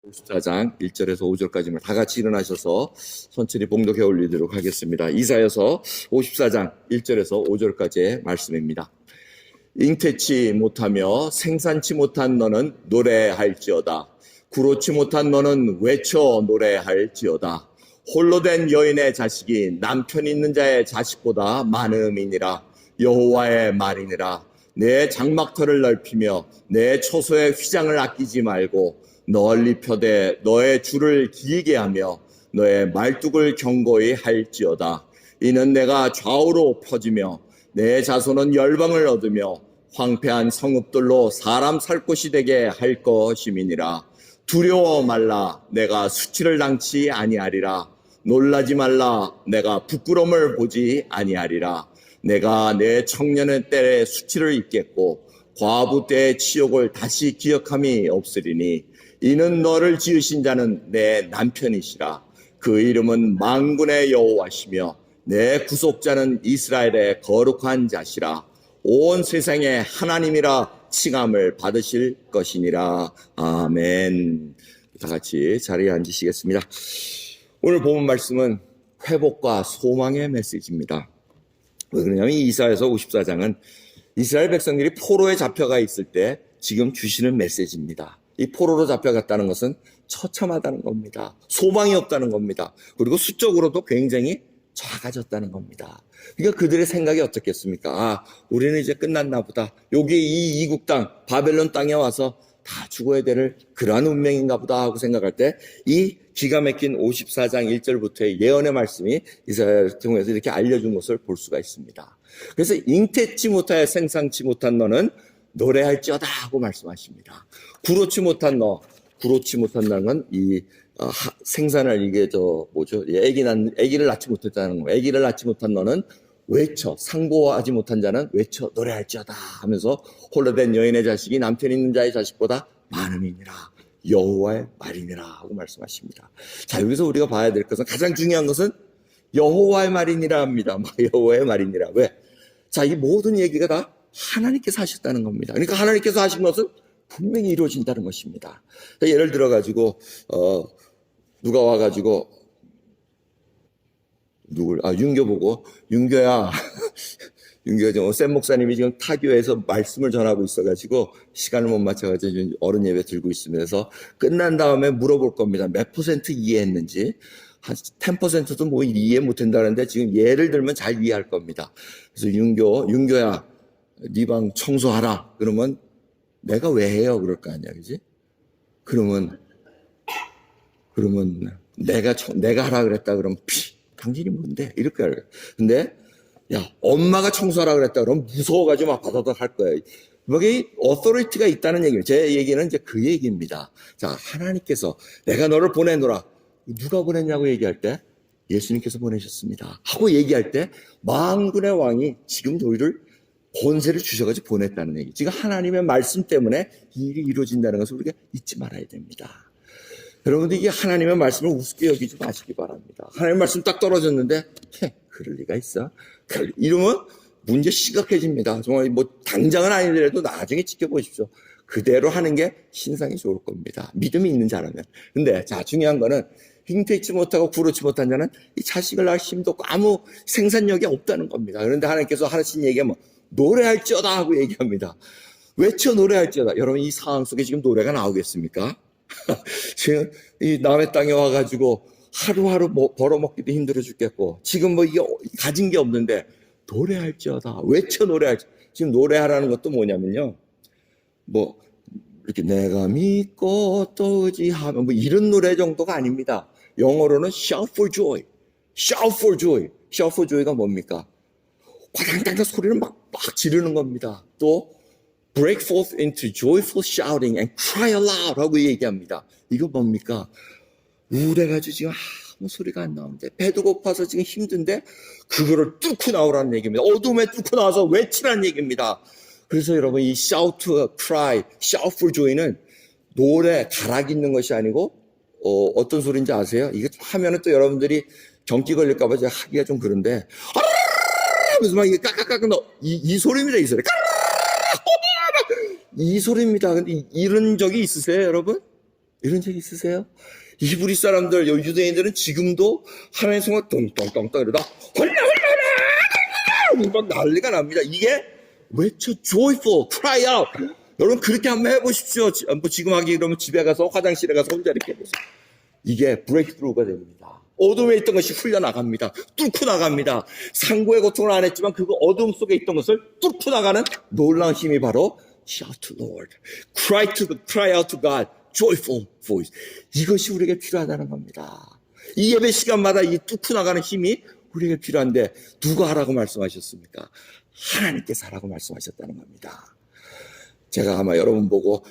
54장 1절에서 5절까지만 다 같이 일어나셔서 천천히 봉독해 올리도록 하겠습니다. 이사야서 54장 1절에서 5절까지의 말씀입니다. 잉태치 못하며 생산치 못한 너는 노래할지어다. 구로치 못한 너는 외쳐 노래할지어다. 홀로 된 여인의 자식이 남편 있는 자의 자식보다 많음이니라. 여호와의 말이니라. 내 장막터를 넓히며 내 처소의 휘장을 아끼지 말고 널리 펴되 너의 줄을 길게 하며 너의 말뚝을 견고히 할지어다. 이는 내가 좌우로 퍼지며 내 자손은 열방을 얻으며 황폐한 성읍들로 사람 살 곳이 되게 할 것임이니라. 두려워 말라. 내가 수치를 당치 아니하리라. 놀라지 말라. 내가 부끄러움을 보지 아니하리라. 내가 내 청년의 때에 수치를 잊겠고 과부 때의 치욕을 다시 기억함이 없으리니 이는 너를 지으신 자는 내 남편이시라. 그 이름은 만군의 여호와시며 내 구속자는 이스라엘의 거룩한 자시라. 온 세상에 하나님이라 칭함을 받으실 것이니라. 아멘. 다 같이 자리에 앉으시겠습니다. 오늘 본문 말씀은 회복과 소망의 메시지입니다. 왜 그러냐면 이사야서 54장은 이스라엘 백성들이 포로에 잡혀가 있을 때 지금 주시는 메시지입니다. 이 포로로 잡혀갔다는 것은 처참하다는 겁니다. 소망이 없다는 겁니다. 그리고 수적으로도 굉장히 작아졌다는 겁니다. 그러니까 그들의 생각이 어떻겠습니까? 우리는 이제 끝났나 보다. 여기 이 이국 땅, 바벨론 땅에 와서 다 죽어야 될 그러한 운명인가 보다 하고 생각할 때 이 기가 막힌 54장 1절부터의 예언의 말씀이 이사야를 통해서 이렇게 알려준 것을 볼 수가 있습니다. 그래서 잉태치 못하여 생산치 못한 너는 노래할지어다 하고 말씀하십니다. 구로치 못한 너는 이 생산을 이게 아기를 낳지 못했다는 거예요. 아기를 낳지 못한 너는 외쳐, 상고하지 못한 자는 외쳐 노래할지어다 하면서 홀로 된 여인의 자식이 남편 있는 자의 자식보다 많음이니라. 여호와의 말이니라 하고 말씀하십니다. 자, 여기서 우리가 봐야 될 것은 가장 중요한 것은 여호와의 말이니라 합니다. 여호와의 말이니라. 왜? 자, 이 모든 얘기가 다 하나님께서 하셨다는 겁니다. 그러니까 하나님께서 하신 것은 분명히 이루어진다는 것입니다. 예를 들어가지고, 누가 와가지고, 윤교 보고, 윤교야, 지금 샘 목사님이 지금 타교에서 말씀을 전하고 있어가지고, 시간을 못 맞춰가지고 어른 예배 들고 있으면서 끝난 다음에 물어볼 겁니다. 몇 퍼센트 이해했는지. 한 10%도 뭐 이해 못한다는데 지금 예를 들면 잘 이해할 겁니다. 그래서 윤교야, 네 방 청소하라. 그러면 내가 왜 해요? 그럴 거 아니야, 그지? 그러면 내가 하라 그랬다. 그러면 당신이 뭔데? 이렇게 할 거야. 근데 야, 엄마가 청소하라 그랬다. 그러면 무서워가지고 막 바다닥 할 거예요. 여기 어토리티가 있다는 얘기예요. 제 얘기는 이제 그 얘기입니다. 자, 하나님께서 내가 너를 보내노라. 누가 보냈냐고 얘기할 때 예수님께서 보내셨습니다 하고 얘기할 때 만군의 왕이 지금 너희를 권세를 주셔가지고 보냈다는 얘기. 지금 하나님의 말씀 때문에 이 일이 이루어진다는 것을 우리가 잊지 말아야 됩니다. 여러분들 이게 하나님의 말씀을 우습게 여기지 마시기 바랍니다. 하나님의 말씀 딱 떨어졌는데 그럴 리가 있어? 이러면 문제 심각해집니다. 정말 뭐 당장은 아니더라도 나중에 지켜보십시오. 그대로 하는 게 신상이 좋을 겁니다. 믿음이 있는 자라면. 근데 자, 중요한 거는 잉태치 못하고 구로치 못한 자는 이 자식을 낳을 힘도 없고 아무 생산력이 없다는 겁니다. 그런데 하나님께서 하신 얘기가 노래할지어다 하고 얘기합니다. 외쳐 노래할지어다. 여러분 이 상황 속에 지금 노래가 나오겠습니까? 지금 이 남의 땅에 와가지고 하루하루 벌어먹기도 힘들어 죽겠고 지금 이게 가진 게 없는데 노래할지어다. 외쳐 노래할지어다. 지금 노래하라는 것도 뭐냐면요. 이렇게 내가 믿고 또 의지하면 이런 노래 정도가 아닙니다. 영어로는 shout for joy. shout for joy. shout for joy가 뭡니까? 과당당당 소리를 막 지르는 겁니다. 또 break forth into joyful shouting and cry aloud 하고 얘기합니다. 이거 뭡니까? 우울해가지고 지금 아무 소리가 안 나오는데 배도 고파서 지금 힘든데 그거를 뚫고 나오라는 얘기입니다. 어둠에 뚫고 나와서 외치라는 얘기입니다. 그래서 여러분 이 shout, cry, shout for joy는 노래 가락 있는 것이 아니고 어떤 소리인지 아세요? 이거 하면은 또 여러분들이 경기 걸릴까 봐 제가 하기가 좀 그런데 하면서 막 이게 까까까까 이 소리입니다. 이 소리. 이 소리입니다. 근데 이런 적이 있으세요, 여러분? 이런 적 있으세요? 이브리 사람들, 유대인들은 지금도 하나님의 성을 똥똥똥똥 이러다 홀라홀라 난리가 납니다. 이게 외쳐 joyful, cry out. 여러분 그렇게 한번 해보십시오. 지금 하기 그러면 집에 가서 화장실에 가서 혼자 이렇게 해보세요. 이게 브레이크스루가 됩니다. 어둠에 있던 것이 흘려나갑니다. 뚫고 나갑니다. 상고의 고통을 안 했지만 그 어둠 속에 있던 것을 뚫고 나가는 놀라운 힘이 바로 shout to Lord, cry out to God, joyful voice. 이것이 우리에게 필요하다는 겁니다. 이 예배 시간마다 이 뚫고 나가는 힘이 우리에게 필요한데 누가 하라고 말씀하셨습니까? 하나님께서 하라고 말씀하셨다는 겁니다. 제가 아마 여러분 보고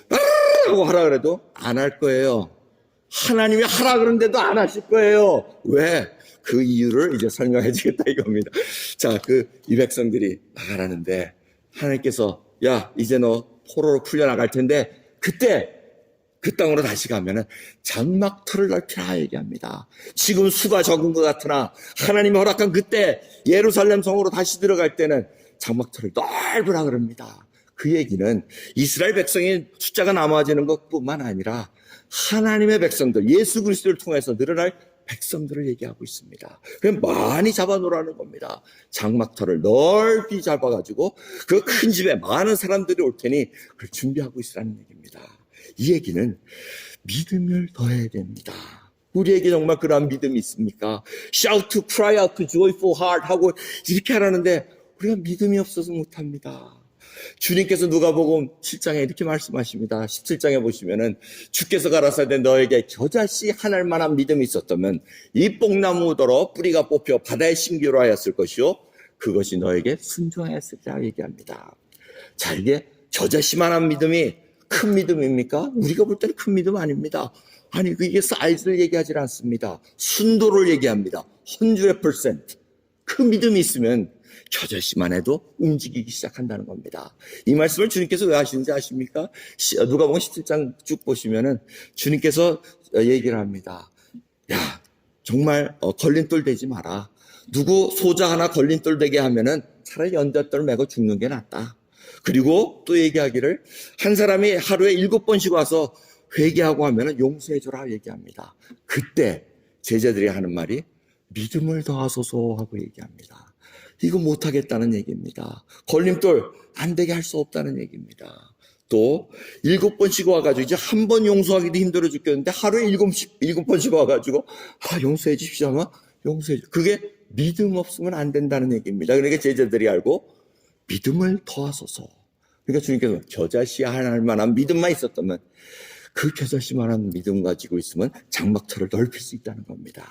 하고 하라 그래도 안 할 거예요. 하나님이 하라 그러는데도 안 하실 거예요. 왜? 그 이유를 이제 설명해 주겠다 이겁니다. 자, 이 백성들이 나가라는데 하나님께서 야, 이제 너 포로로 풀려나갈 텐데 그때 그 땅으로 다시 가면은 장막터를 넓히라 얘기합니다. 지금 수가 적은 것 같으나 하나님이 허락한 그때 예루살렘 성으로 다시 들어갈 때는 장막터를 넓으라 그럽니다. 그 얘기는 이스라엘 백성의 숫자가 남아지는 것뿐만 아니라 하나님의 백성들, 예수 그리스도를 통해서 늘어날 백성들을 얘기하고 있습니다. 그럼 많이 잡아놓으라는 겁니다. 장막터를 넓이 잡아가지고 그 큰 집에 많은 사람들이 올 테니 그걸 준비하고 있으라는 얘기입니다. 이 얘기는 믿음을 더해야 됩니다. 우리에게 정말 그러한 믿음이 있습니까? Shout to, cry out to, joyful heart 하고 이렇게 하라는데 우리가 믿음이 없어서 못합니다. 주님께서 누가복음 7장에 이렇게 말씀하십니다. 17장에 보시면은 주께서 가라사대 너에게 겨자씨 하나일 만한 믿음이 있었다면 이 뽕나무더러 뿌리가 뽑혀 바다에 심기로 하였을 것이요 그것이 너에게 순종하였으리라 얘기합니다. 자, 이게 겨자씨만한 믿음이 큰 믿음입니까? 우리가 볼 때는 큰 믿음 아닙니다. 아니, 이게 사이즈를 얘기하지 않습니다. 순도를 얘기합니다. 100%. 그 믿음이 있으면 겨자씨만 해도 움직이기 시작한다는 겁니다. 이 말씀을 주님께서 왜 하시는지 아십니까? 누가복음 17장 쭉 보시면은 주님께서 얘기를 합니다. 야, 정말 걸림돌 되지 마라. 누구 소자 하나 걸림돌 되게 하면은 차라리 연잣돌 메고 죽는 게 낫다. 그리고 또 얘기하기를 한 사람이 하루에 7번씩 와서 회개하고 하면은 용서해줘라 얘기합니다. 그때 제자들이 하는 말이 믿음을 더하소서 하고 얘기합니다. 이거 못하겠다는 얘기입니다. 걸림돌 안 되게 할 수 없다는 얘기입니다. 또 7번씩 와가지고 이제 한 번 용서하기도 힘들어 죽겠는데 하루에 7번씩 와가지고 용서해 주십시오 하면 용서해 주. 그게 믿음 없으면 안 된다는 얘기입니다. 그러니까 제자들이 알고 믿음을 더하소서. 그러니까 주님께서 겨자씨 하나 할 만한 믿음만 있었다면 그 겨자씨만한 믿음 가지고 있으면 장막터를 넓힐 수 있다는 겁니다.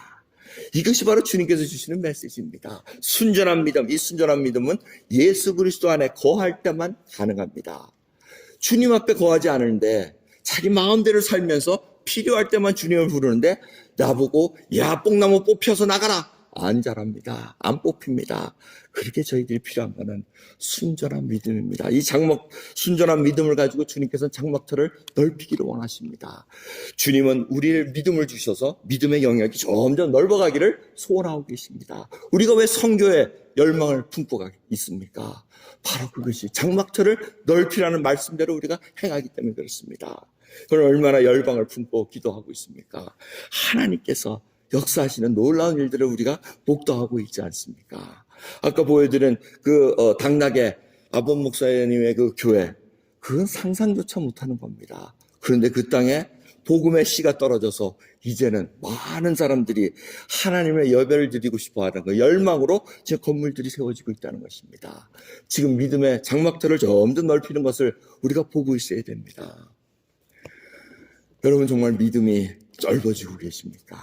이것이 바로 주님께서 주시는 메시지입니다. 순전한 믿음, 이 순전한 믿음은 예수 그리스도 안에 거할 때만 가능합니다. 주님 앞에 거하지 않는데 자기 마음대로 살면서 필요할 때만 주님을 부르는데 나보고 야 뽕나무 뽑혀서 나가라. 안 자랍니다. 안 뽑힙니다. 그렇게 저희들이 필요한 것은 순전한 믿음입니다. 이 순전한 믿음을 가지고 주님께서는 장막터를 넓히기를 원하십니다. 주님은 우리를 믿음을 주셔서 믿음의 영역이 점점 넓어가기를 소원하고 계십니다. 우리가 왜 선교에 열망을 품고 있습니까? 바로 그것이 장막터를 넓히라는 말씀대로 우리가 행하기 때문에 그렇습니다. 그럼 얼마나 열방을 품고 기도하고 있습니까? 하나님께서 역사하시는 놀라운 일들을 우리가 목도하고 있지 않습니까? 아까 보여드린 당락의 아본 목사님의 그 교회, 그건 상상조차 못하는 겁니다. 그런데 그 땅에 복음의 씨가 떨어져서 이제는 많은 사람들이 하나님의 예배를 드리고 싶어하는 그 열망으로 제 건물들이 세워지고 있다는 것입니다. 지금 믿음의 장막터를 점점 넓히는 것을 우리가 보고 있어야 됩니다. 여러분 정말 믿음이 넓어지고 계십니까?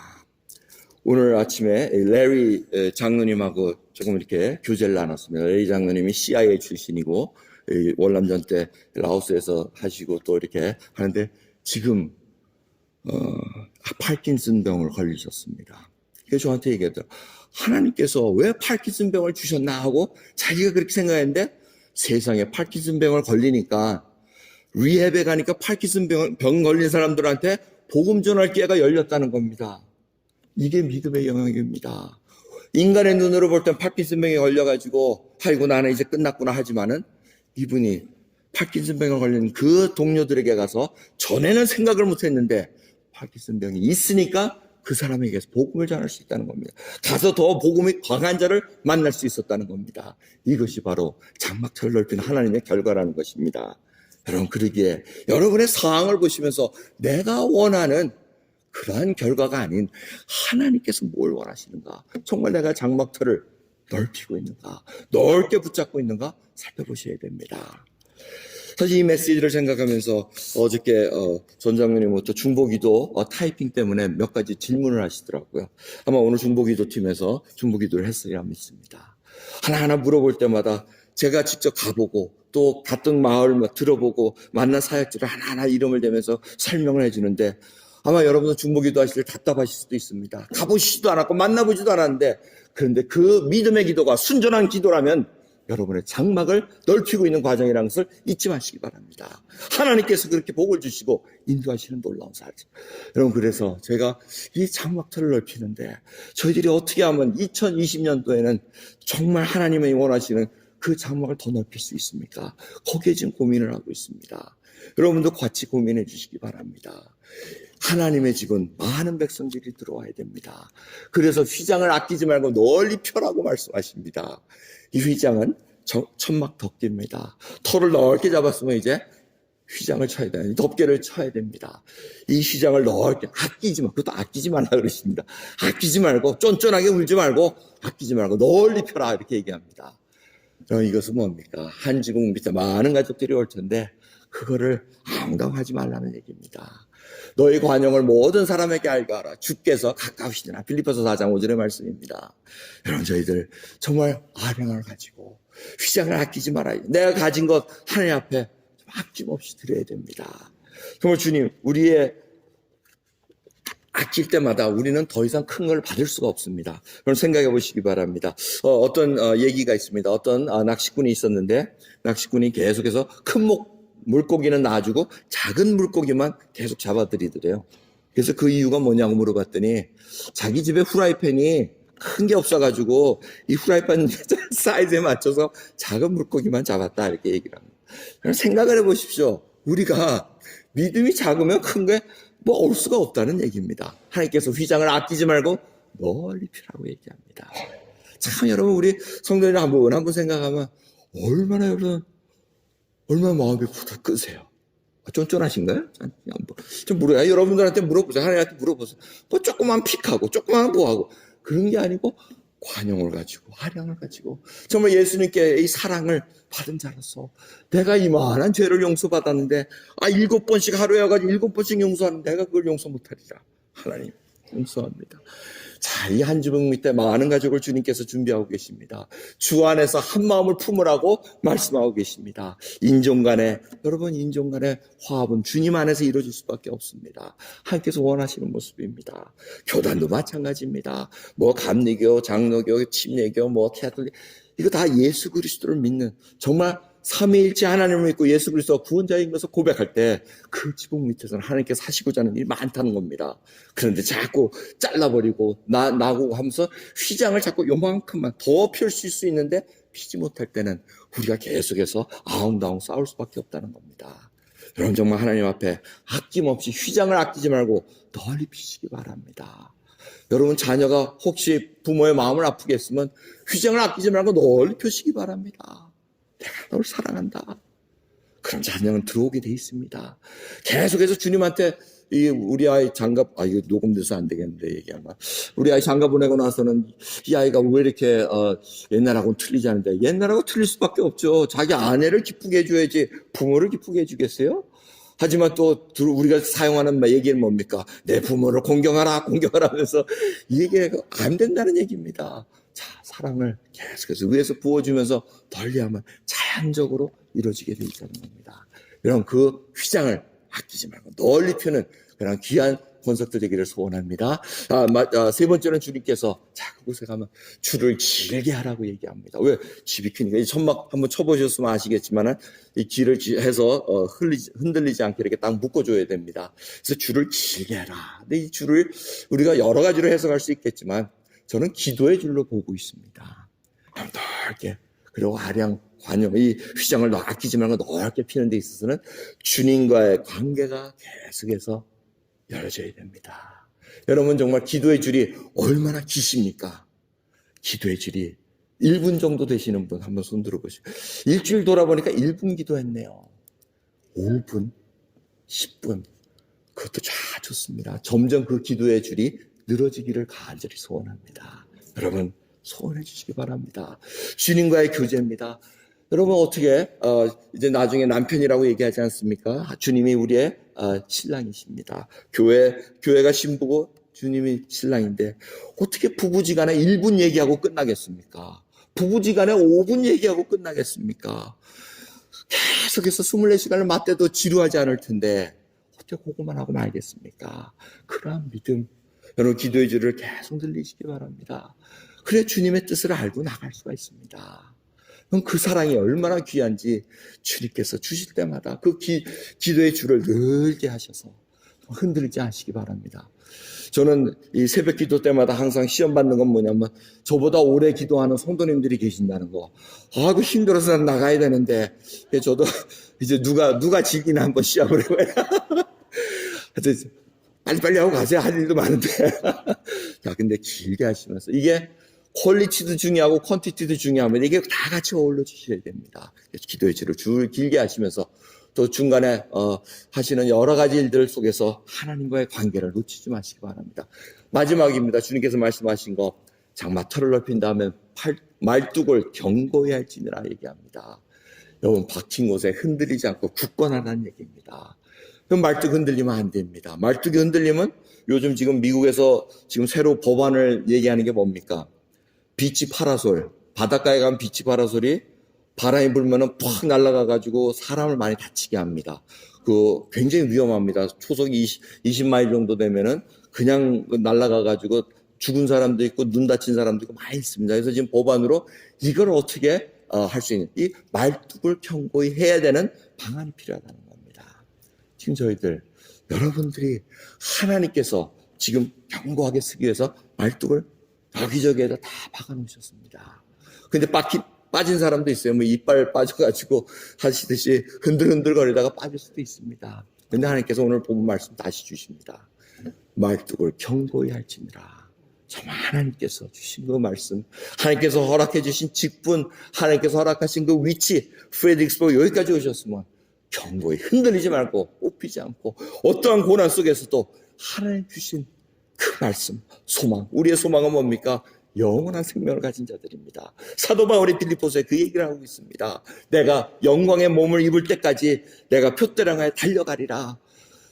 오늘 아침에 레리 장로님하고 조금 이렇게 교제를 나눴습니다. 레리 장로님이 CIA 출신이고 월남전 때 라오스에서 하시고 또 이렇게 하는데 지금 파킨슨 병을 걸리셨습니다. 그래서 저한테 얘기하더라고요. 하나님께서 왜 파킨슨 병을 주셨나 하고 자기가 그렇게 생각했는데 세상에 파킨슨 병을 걸리니까 리헵에 가니까 파킨슨 병 걸린 사람들한테 복음 전할 기회가 열렸다는 겁니다. 이게 믿음의 영역입니다. 인간의 눈으로 볼 땐 파킨슨병에 걸려가지고 아이고 나는 이제 끝났구나 하지만은 이분이 파킨슨병에 걸린 그 동료들에게 가서 전에는 생각을 못했는데 파킨슨 병이 있으니까 그 사람에게서 복음을 전할 수 있다는 겁니다. 가서 더 복음이 강한 자를 만날 수 있었다는 겁니다. 이것이 바로 장막터를 넓히는 하나님의 결과라는 것입니다. 여러분, 그러기에 여러분의 상황을 보시면서 내가 원하는 그러한 결과가 아닌 하나님께서 뭘 원하시는가, 정말 내가 장막터를 넓히고 있는가, 넓게 붙잡고 있는가 살펴보셔야 됩니다. 사실 이 메시지를 생각하면서 어저께 전 장로님부터 중보기도 타이핑 때문에 몇 가지 질문을 하시더라고요. 아마 오늘 중보기도 팀에서 중보기도를 했으리라 믿습니다. 하나하나 물어볼 때마다 제가 직접 가보고 또 갔던 마을 들어보고 만난 사역자를 하나하나 이름을 대면서 설명을 해주는데, 아마 여러분은 중보기도 하실 때 답답하실 수도 있습니다. 가보시지도 않았고 만나보지도 않았는데, 그런데 그 믿음의 기도가 순전한 기도라면 여러분의 장막을 넓히고 있는 과정이라는 것을 잊지 마시기 바랍니다. 하나님께서 그렇게 복을 주시고 인도하시는 놀라운 사실. 여러분, 그래서 제가 이 장막터를 넓히는데 저희들이 어떻게 하면 2020년도에는 정말 하나님이 원하시는 그 장막을 더 넓힐 수 있습니까? 거기에 지금 고민을 하고 있습니다. 여러분도 같이 고민해 주시기 바랍니다. 하나님의 집은 많은 백성들이 들어와야 됩니다. 그래서 휘장을 아끼지 말고 널리 펴라고 말씀하십니다. 이 휘장은 천막 덮개입니다. 털을 넓게 잡았으면 이제 휘장을 쳐야 돼요. 덮개를 쳐야 됩니다. 이 휘장을 넓게 아끼지 마. 그것도 아끼지 말라 그러십니다. 아끼지 말고 쫀쫀하게 울지 말고 아끼지 말고 널리 펴라 이렇게 얘기합니다. 이것은 뭡니까? 한 지붕 밑에 많은 가족들이 올 텐데 그거를 앙당하지 말라는 얘기입니다. 너희 관용을 모든 사람에게 알게 하라. 주께서 가까우시니라. 빌립보서 4장 5절의 말씀입니다. 여러분, 저희들 정말 아량을 가지고 휘장을 아끼지 말아야 돼. 내가 가진 것 하나님 앞에 아낌없이 드려야 됩니다. 정말 주님, 우리의 아낄 때마다 우리는 더 이상 큰 걸 받을 수가 없습니다. 그럼 생각해 보시기 바랍니다. 어떤 얘기가 있습니다. 어떤 낚시꾼이 있었는데 낚시꾼이 계속해서 큰 물고기는 놔주고 작은 물고기만 계속 잡아들이더래요. 그래서 그 이유가 뭐냐고 물어봤더니 자기 집에 후라이팬이 큰 게 없어가지고 이 후라이팬 사이즈에 맞춰서 작은 물고기만 잡았다 이렇게 얘기를 합니다. 그럼 생각을 해보십시오. 우리가 믿음이 작으면 큰 게 뭐 올 수가 없다는 얘기입니다. 하나님께서 휘장을 아끼지 말고 널리 펴라고 얘기합니다. 참, 여러분, 우리 성도들 한번 생각하면 얼마나 마음이 부탁 끄세요. 쫀쫀하신가요? 좀 물어요. 여러분들한테 물어보세요. 하나님한테 물어보세요. 뭐 조그만 픽하고 조그만 뭐하고 그런 게 아니고 관용을 가지고 아량을 가지고 정말 예수님께 이 사랑을 받은 자로서 내가 이만한 죄를 용서받았는데 7번씩 하루에 와가지고 7번씩 용서하는데 내가 그걸 용서 못하리라. 하나님 용서합니다. 자, 이 한 지붕 밑에 많은 가족을 주님께서 준비하고 계십니다. 주 안에서 한 마음을 품으라고 말씀하고 계십니다. 여러분, 인종 간의 화합은 주님 안에서 이루어질 수밖에 없습니다. 하나님께서 원하시는 모습입니다. 교단도 마찬가지입니다. 뭐 감리교, 장로교, 침례교, 뭐 캐톨릭, 이거 다 예수 그리스도를 믿는, 정말 삼위일체 하나님을 믿고 예수 그리스도가 구원자인 것을 고백할 때 그 지붕 밑에서는 하나님께서 하시고자 하는 일이 많다는 겁니다. 그런데 자꾸 잘라버리고 나고 하면서 휘장을 자꾸 요만큼만 더 펼 수 있는데 피지 못할 때는 우리가 계속해서 아웅다웅 싸울 수밖에 없다는 겁니다. 여러분, 정말 하나님 앞에 아낌없이 휘장을 아끼지 말고 널리 피시기 바랍니다. 여러분, 자녀가 혹시 부모의 마음을 아프게 했으면 휘장을 아끼지 말고 널리 펴시기 바랍니다. 내가 널 사랑한다. 그럼 자녀는 들어오게 돼 있습니다. 계속해서 주님한테 우리 아이 장가, 이거 녹음돼서 안 되겠는데 얘기하면, 우리 아이 장가 보내고 나서는 이 아이가 왜 이렇게 옛날하고는 틀리지 않은데, 옛날하고 틀릴 수밖에 없죠. 자기 아내를 기쁘게 해줘야지 부모를 기쁘게 해주겠어요? 하지만 또 우리가 사용하는 얘기는 뭡니까? 내 부모를 공경하라 하면서 이 얘기가 안 된다는 얘기입니다. 자, 사랑을 계속해서 위에서 부어주면서 널리하면 자연적으로 이루어지게 돼 있다는 겁니다. 여러분, 그 휘장을 아끼지 말고 널리 펴는 그런 귀한 권석들 되기를 소원합니다. 세 번째는 주님께서 자, 그곳에 가면 줄을 길게 하라고 얘기합니다. 왜? 집이 크니까. 이 천막 한번 쳐보셨으면 아시겠지만은 이 길을 해서 흔들리지 않게 이렇게 딱 묶어줘야 됩니다. 그래서 줄을 길게 해라. 근데 이 줄을 우리가 여러 가지로 해석할 수 있겠지만 저는 기도의 줄로 보고 있습니다. 넓게, 그리고 아량, 관용, 이 휘장을 아끼지 말고 넓게 피는 데 있어서는 주님과의 관계가 계속해서 열어져야 됩니다. 여러분 정말 기도의 줄이 얼마나 기십니까? 기도의 줄이 1분 정도 되시는 분 한번 손 들어보시죠. 일주일 돌아보니까 1분 기도했네요. 5분, 10분. 그것도 좋습니다. 점점 그 기도의 줄이 늘어지기를 간절히 소원합니다. 여러분 소원해 주시기 바랍니다. 주님과의 교제입니다. 여러분 어떻게 이제 나중에 남편이라고 얘기하지 않습니까? 주님이 우리의 신랑이십니다. 교회가 신부고 주님이 신랑인데 어떻게 부부지간에 1분 얘기하고 끝나겠습니까? 부부지간에 5분 얘기하고 끝나겠습니까? 계속해서 24시간을 맞대도 지루하지 않을 텐데 어떻게 그것만 하고 말겠습니까? 그러한 믿음, 여러분 기도의 줄을 계속 늘리시기 바랍니다. 그래 주님의 뜻을 알고 나갈 수가 있습니다. 그럼 그 사랑이 얼마나 귀한지 주님께서 주실 때마다 그 기도의 줄을 늘게 하셔서 흔들지 않으시기 바랍니다. 저는 이 새벽 기도 때마다 항상 시험 받는 건 뭐냐면 저보다 오래 기도하는 성도님들이 계신다는 거. 그 힘들어서 나가야 되는데 저도 이제 누가 지기나 한번 시험을 해봐야. 빨리빨리 하고 가세요. 할 일도 많은데. 자, 근데 길게 하시면서 이게 퀄리티도 중요하고 퀀티티도 중요하면 이게 다 같이 어울려 주셔야 됩니다. 기도의 줄을 길게 하시면서 또 중간에 하시는 여러 가지 일들 속에서 하나님과의 관계를 놓치지 마시기 바랍니다. 마지막입니다. 주님께서 말씀하신 거 장마털을 넓힌 다음에 말뚝을 견고히 할지니라 얘기합니다. 여러분 박힌 곳에 흔들리지 않고 굳건하다는 얘기입니다. 그럼 말뚝 흔들리면 안 됩니다. 말뚝이 흔들리면 요즘 지금 미국에서 지금 새로 법안을 얘기하는 게 뭡니까? 비치 파라솔, 바닷가에 가면 비치 파라솔이 바람이 불면은 팍 날아가가지고 사람을 많이 다치게 합니다. 굉장히 위험합니다. 초속이 20마일 정도 되면은 그냥 날아가가지고 죽은 사람도 있고 눈 다친 사람도 있고 많이 있습니다. 그래서 지금 법안으로 이걸 어떻게 할 수 있는 이 말뚝을 견고히 해야 되는 방안이 필요하다는 겁니다. 지금 저희들 여러분들이 하나님께서 지금 견고하게 쓰기 위해서 말뚝을 여기저기에다 다 박아놓으셨습니다. 근데 빠진 사람도 있어요. 뭐 이빨 빠져가지고 하시듯이 흔들흔들 거리다가 빠질 수도 있습니다. 근데 하나님께서 오늘 본문 말씀 다시 주십니다. 말뚝을 견고히 할지니라. 정말 하나님께서 주신 그 말씀, 하나님께서 허락해 주신 직분, 하나님께서 허락하신 그 위치, 프레드릭스버그 여기까지 오셨으면 견고히 흔들리지 말고 뽑히지 않고 어떠한 고난 속에서도 하나님 주신 그 말씀, 소망, 우리의 소망은 뭡니까? 영원한 생명을 가진 자들입니다. 사도 바울이 빌립보서에 그 얘기를 하고 있습니다. 내가 영광의 몸을 입을 때까지 내가 표대랑하여 달려가리라.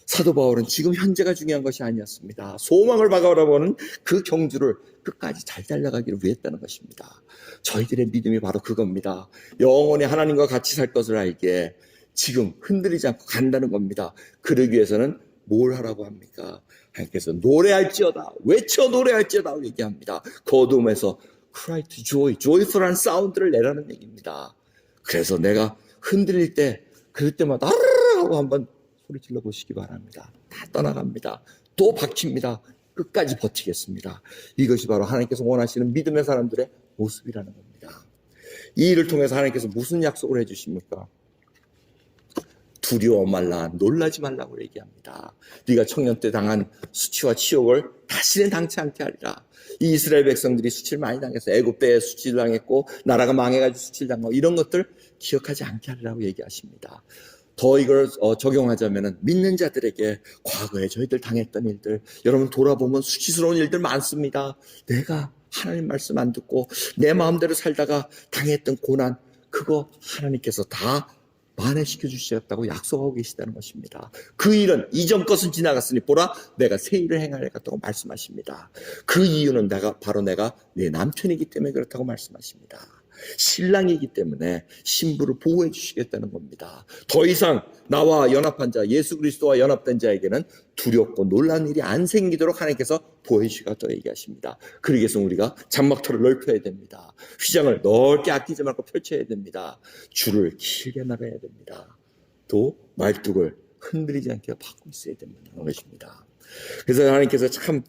사도 바울은 지금 현재가 중요한 것이 아니었습니다. 소망을 바라보는 그 경주를 끝까지 잘 달려가기를 위했다는 것입니다. 저희들의 믿음이 바로 그겁니다. 영원히 하나님과 같이 살 것을 알기에 지금 흔들리지 않고 간다는 겁니다. 그러기 위해서는 뭘 하라고 합니까? 하나님께서 노래할지어다, 외쳐 노래할지어다 얘기합니다. 그 어둠에서 cry to joy, joyful한 사운드를 내라는 얘기입니다. 그래서 내가 흔들릴 때 그럴 때마다 아르르 하고 한번 소리 질러 보시기 바랍니다. 다 떠나갑니다. 또 박힙니다. 끝까지 버티겠습니다. 이것이 바로 하나님께서 원하시는 믿음의 사람들의 모습이라는 겁니다. 이 일을 통해서 하나님께서 무슨 약속을 해주십니까? 두려워 말라, 놀라지 말라고 얘기합니다. 네가 청년 때 당한 수치와 치욕을 다시는 당치 않게 하리라. 이 이스라엘 백성들이 수치를 많이 당해서 애굽때에 수치를 당했고 나라가 망해가지고 수치를 당하고 이런 것들 기억하지 않게 하리라고 얘기하십니다. 더 이걸 적용하자면 믿는 자들에게 과거에 저희들 당했던 일들, 여러분 돌아보면 수치스러운 일들 많습니다. 내가 하나님 말씀 안 듣고 내 마음대로 살다가 당했던 고난, 그거 하나님께서 다 만회시켜 주셨다고 약속하고 계시다는 것입니다. 그 일은 이전 것은 지나갔으니 보라 내가 새 일을 행하려고 말씀하십니다. 그 이유는 바로 내가 내 남편이기 때문에 그렇다고 말씀하십니다. 신랑이기 때문에 신부를 보호해 주시겠다는 겁니다. 더 이상 나와 연합한 자, 예수 그리스도와 연합된 자에게는 두렵고 놀란 일이 안 생기도록 하나님께서 보호해 주시겠다고 얘기하십니다. 그러기 위해서 우리가 장막터를 넓혀야 됩니다. 휘장을 넓게 아끼지 말고 펼쳐야 됩니다. 줄을 길게 나가야 됩니다. 또 말뚝을 흔들리지 않게 받고 있어야 된다는 것입니다. 그래서 하나님께서 참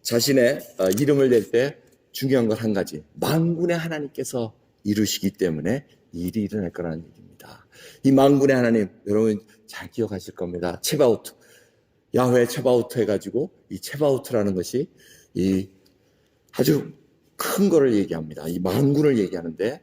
자신의 이름을 낼 때 중요한 건 한 가지, 만군의 하나님께서 이루시기 때문에 일이 일어날 거라는 얘기입니다. 이 만군의 하나님, 여러분 잘 기억하실 겁니다. 체바오트, 야훼 체바오트 해가지고 이 체바오트라는 것이 이 아주 큰 거를 얘기합니다. 이 만군을 얘기하는데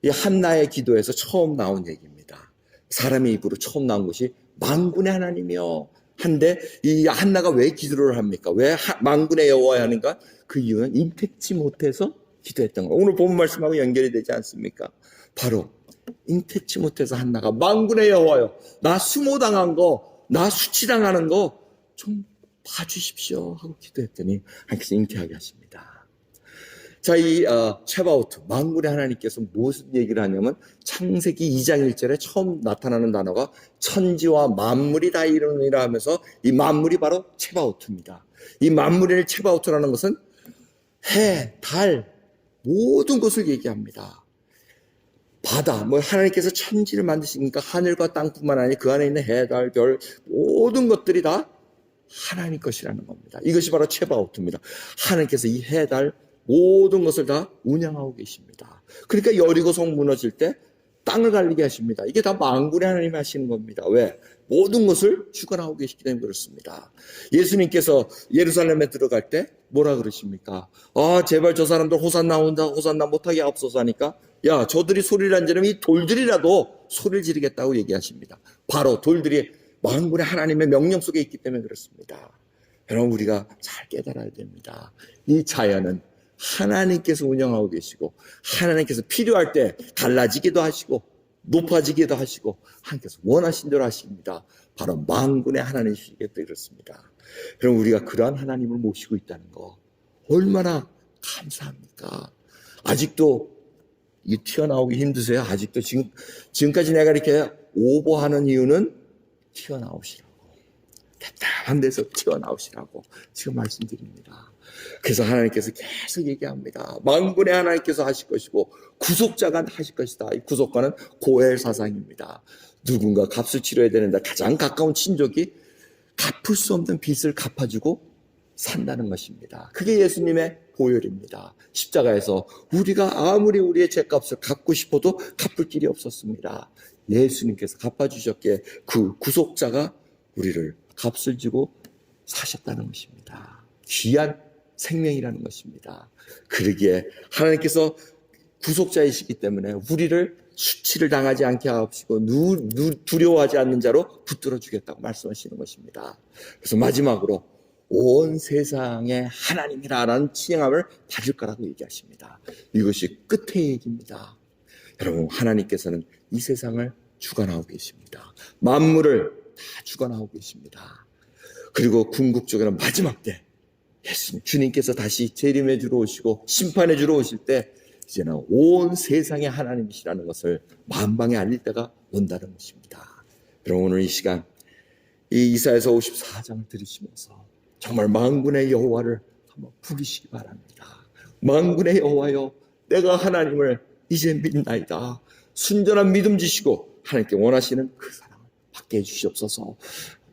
이 한나의 기도에서 처음 나온 얘기입니다. 사람의 입으로 처음 나온 것이 만군의 하나님이요 한데 이 한나가 왜 기도를 합니까? 왜 만군의 여호와야 하는가? 그 이유는 인택지 못해서 기도했던 거예요. 오늘 본 말씀하고 연결이 되지 않습니까? 바로 인택지 못해서 한나가 만군의 여호와요, 나 수모당한 거, 나 수치당하는 거 좀 봐주십시오 하고 기도했더니 하나님께서 잉태하게 하십니다. 자, 이 체바오트, 만군의 하나님께서 무슨 얘기를 하냐면 창세기 2장 1절에 처음 나타나는 단어가 천지와 만물이 다 이루니라 하면서 이 만물이 바로 체바오트입니다. 이 만물의 체바오트라는 것은 해, 달, 모든 것을 얘기합니다. 바다, 하나님께서 천지를 만드시니까 하늘과 땅뿐만 아니라 그 안에 있는 해, 달, 별 모든 것들이 다 하나님 것이라는 겁니다. 이것이 바로 체바오트입니다. 하나님께서 이 해, 달 모든 것을 다 운영하고 계십니다. 그러니까 여리고성 무너질 때 땅을 갈리게 하십니다. 이게 다 만군의 하나님이 하시는 겁니다. 왜? 모든 것을 주관하고 계시기 때문에 그렇습니다. 예수님께서 예루살렘에 들어갈 때 뭐라 그러십니까? 제발 저 사람들 호산나 온다, 호산나 못하게 하옵소서 하니까 야, 저들이 소리를 안 지르면 이 돌들이라도 소리를 지르겠다고 얘기하십니다. 바로 돌들이 만군의 하나님의 명령 속에 있기 때문에 그렇습니다. 여러분, 우리가 잘 깨달아야 됩니다. 이 자연은 하나님께서 운영하고 계시고 하나님께서 필요할 때 갈라지기도 하시고 높아지기도 하시고 하나님께서 원하신 대로 하십니다. 바로 만군의 하나님이시기 때문에 그렇습니다. 여러분, 우리가 그러한 하나님을 모시고 있다는 거 얼마나 감사합니까? 아직도 튀어나오기 힘드세요? 아직도 지금까지 내가 이렇게 오버하는 이유는 튀어나오시라고, 답답한 데서 튀어나오시라고 지금 말씀드립니다. 그래서 하나님께서 계속 얘기합니다. 만군의 하나님께서 하실 것이고 구속자가 하실 것이다. 이 구속과는 고엘 사상입니다. 누군가 값을 치러야 되는데 가장 가까운 친족이 갚을 수 없는 빚을 갚아주고 산다는 것입니다. 그게 예수님의 보혈입니다. 십자가에서 우리가 아무리 우리의 죄값을 갚고 싶어도 갚을 길이 없었습니다. 예수님께서 갚아주셨기에 그 구속자가 우리를 값을 주고 사셨다는 것입니다. 귀한 생명이라는 것입니다. 그러기에 하나님께서 구속자이시기 때문에 우리를 수치를 당하지 않게 하옵시고 두려워하지 않는 자로 붙들어 주겠다고 말씀하시는 것입니다. 그래서 마지막으로 온 세상의 하나님이라는 칭함을 받을 거라고 얘기하십니다. 이것이 끝의 얘기입니다. 여러분, 하나님께서는 이 세상을 주관하고 계십니다. 만물을 다 주관하고 계십니다. 그리고 궁극적으로 마지막 때 예수님, 주님께서 다시 재림해 주러 오시고 심판해 주러 오실 때 이제는 온 세상의 하나님이시라는 것을 만방에 알릴 때가 온다는 것입니다. 여러분, 오늘 이 시간 이 이사야서 54장을 들으시면서 정말 만군의 여호와를 한번 부르시기 바랍니다. 만군의 여호와여, 내가 하나님을 이제 믿나이다. 순전한 믿음 지시고 하나님께 원하시는 그 사랑을 받게 해주시옵소서.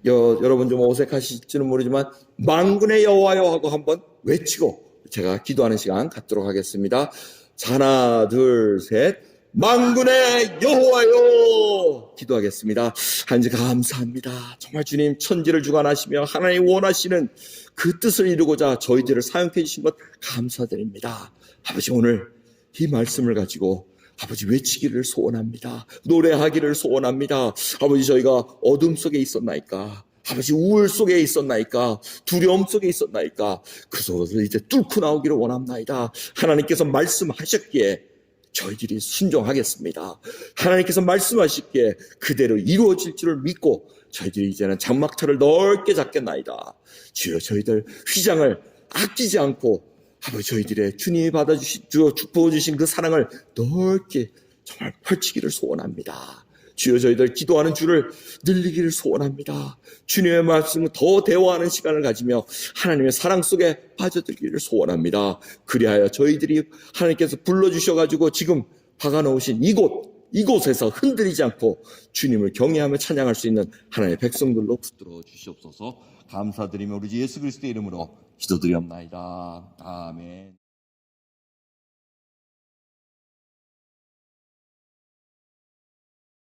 여러분 좀 어색하실지는 모르지만 만군의 여호와여 하고 한번 외치고 제가 기도하는 시간 갖도록 하겠습니다. 자, 하나, 둘, 셋. 만군의 여호와여 기도하겠습니다. 하나님 감사합니다. 정말 주님 천지를 주관하시며 하나님 원하시는 그 뜻을 이루고자 저희들을 사용해 주신 것 감사드립니다. 아버지, 오늘 이 말씀을 가지고 아버지 외치기를 소원합니다. 노래하기를 소원합니다. 아버지, 저희가 어둠 속에 있었나이까, 아버지 우울 속에 있었나이까, 두려움 속에 있었나이까, 그 속을 이제 뚫고 나오기를 원합나이다. 하나님께서 말씀하셨기에 저희들이 순종하겠습니다. 하나님께서 말씀하셨기에 그대로 이루어질 줄을 믿고 저희들이 이제는 장막터를 넓게 잡겠나이다. 주여, 저희들 휘장을 아끼지 않고 아버지 저희들의 주님이 부어주신 그 사랑을 넓게 정말 펼치기를 소원합니다. 주여, 저희들 기도하는 줄을 늘리기를 소원합니다. 주님의 말씀을 더 대화하는 시간을 가지며 하나님의 사랑 속에 빠져들기를 소원합니다. 그리하여 저희들이 하나님께서 불러주셔가지고 지금 박아놓으신 이곳에서 흔들리지 않고 주님을 경외하며 찬양할 수 있는 하나님의 백성들로 붙들어 주시옵소서. 감사드리며 우리 주 예수 그리스도의 이름으로 기도드리옵나이다. 아멘.